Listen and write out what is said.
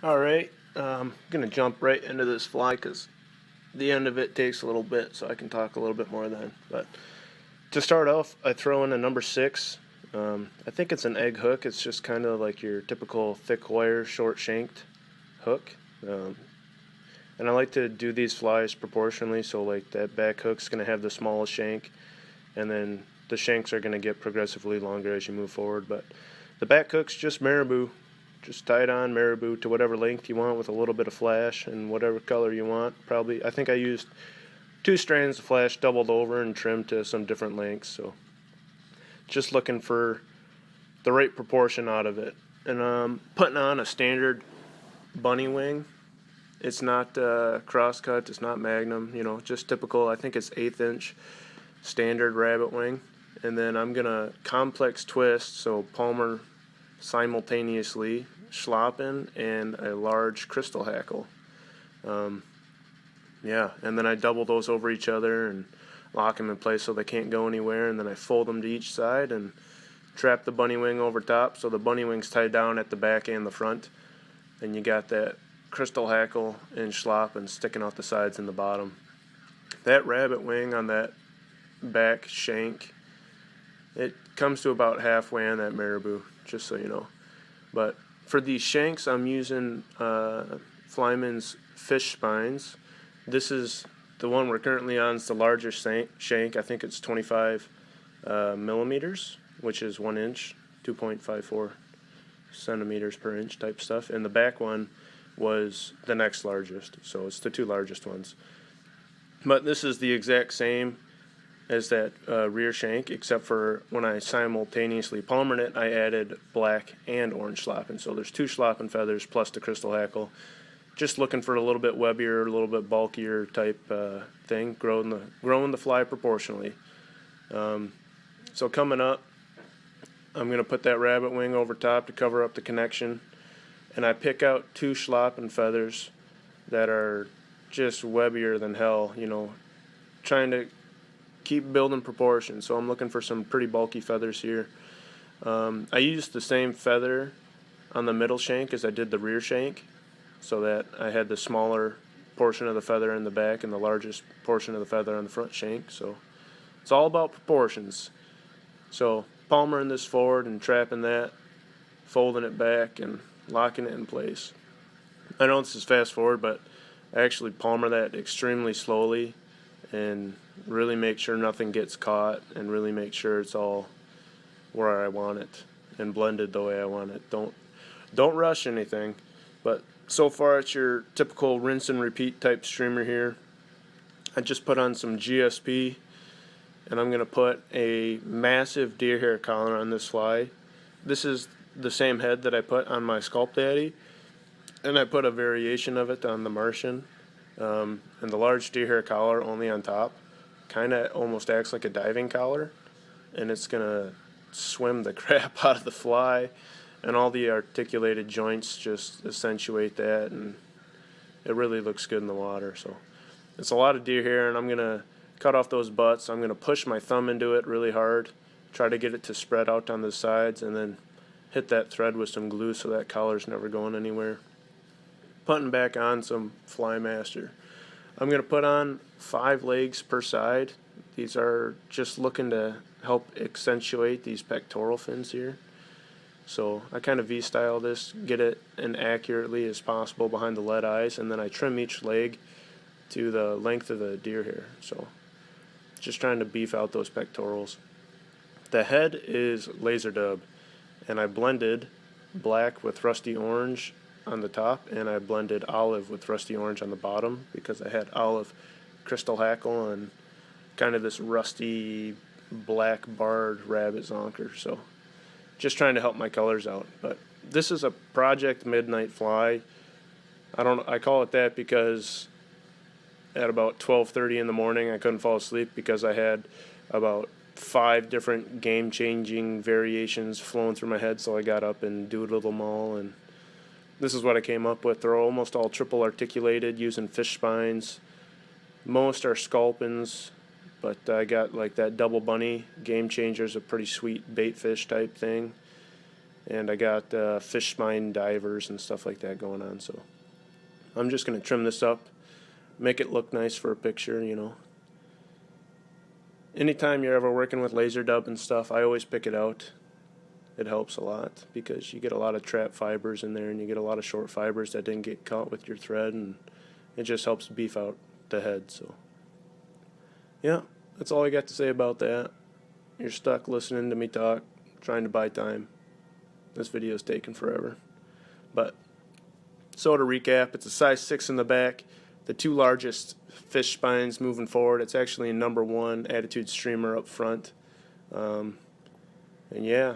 Alright, I'm going to jump right into this fly because the end of it takes a little bit, so I can talk a little bit more then. But to start off, I throw in a number 6. I think it's an egg hook. It's just kind of like your typical thick wire, short shanked hook. And I like to do these flies proportionally, so like that back hook's going to have the smallest shank, and then the shanks are going to get progressively longer as you move forward. But the back hook's just marabou. Just tie it on marabou to whatever length you want with a little bit of flash and whatever color you want. Probably, I think I used 2 strands of flash doubled over and trimmed to some different lengths. So just looking for the right proportion out of it. And I'm putting on a standard bunny wing. It's not crosscut, it's not magnum, just typical. I think it's 1/8 inch standard rabbit wing. And then I'm gonna complex twist, so palmer simultaneously, schloppen, and a large crystal hackle. And then I double those over each other and lock them in place so they can't go anywhere, and then I fold them to each side and trap the bunny wing over top, so the bunny wing's tied down at the back and the front, and you got that crystal hackle and schloppen sticking out the sides and the bottom. That rabbit wing on that back shank, it comes to about halfway on that marabou, just so you know. But for these shanks, I'm using Flyman's fish spines. This is the one we're currently on. It's the larger shank. I think it's 25 millimeters, which is 1 inch, 2.54 centimeters per inch type stuff. And the back one was the next largest, so it's the 2 largest ones. But this is the exact same as that rear shank, except for when I simultaneously palmered it, I added black and orange schloppen. So there's 2 schloppen feathers plus the crystal hackle. Just looking for a little bit webbier, a little bit bulkier type thing, growing the fly proportionally. So coming up, I'm going to put that rabbit wing over top to cover up the connection, and I pick out 2 schloppen feathers that are just webbier than hell, trying to keep building proportion. So I'm looking for some pretty bulky feathers here. I used the same feather on the middle shank as I did the rear shank, so that I had the smaller portion of the feather in the back and the largest portion of the feather on the front shank. So it's all about proportions. So palmering this forward and trapping that, folding it back and locking it in place. I know this is fast forward, but I actually palmer that extremely slowly and really make sure nothing gets caught, and really make sure it's all where I want it and blended the way I want it. Don't rush anything. But so far it's your typical rinse and repeat type streamer here. I just put on some GSP, and I'm going to put a massive deer hair collar on this fly. This is the same head that I put on my Sculpt Daddy, and I put a variation of it on the Martian. And the large deer hair collar only on top kind of almost acts like a diving collar, and it's going to swim the crap out of the fly, and all the articulated joints just accentuate that, and it really looks good in the water. So it's a lot of deer hair, and I'm going to cut off those butts. I'm going to push my thumb into it really hard, try to get it to spread out on the sides, and then hit that thread with some glue so that collar's never going anywhere. Putting back on some Fly Master. I'm going to put on 5 legs per side. These are just looking to help accentuate these pectoral fins here. So I kind of V-style this, get it as accurately as possible behind the lead eyes, and then I trim each leg to the length of the deer hair. So just trying to beef out those pectorals. The head is laser dub, and I blended black with rusty orange on the top, and I blended olive with rusty orange on the bottom because I had olive crystal hackle and kind of this rusty black barred rabbit zonker. So just trying to help my colors out. But this is a Project Midnight fly. I call it that because at about 12:30 in the morning I couldn't fall asleep because I had about 5 different game-changing variations flowing through my head, so I got up and doodled them all, and this is what I came up with. They're almost all triple articulated using fish spines. Most are sculpins, but I got like that double bunny. Game Changer's a pretty sweet bait fish type thing. and I got fish spine divers and stuff like that going on. So I'm just going to trim this up, make it look nice for a picture, you know. Anytime you're ever working with laser dub and stuff, I always pick it out. It helps a lot because you get a lot of trap fibers in there, and you get a lot of short fibers that didn't get caught with your thread, and it just helps beef out the head. So yeah, that's all I got to say about that. You're stuck listening to me talk, trying to buy time. This video is taking forever. But so to recap, it's a size 6 in the back, the 2 largest fish spines moving forward. It's actually a number 1 attitude streamer up front. And yeah.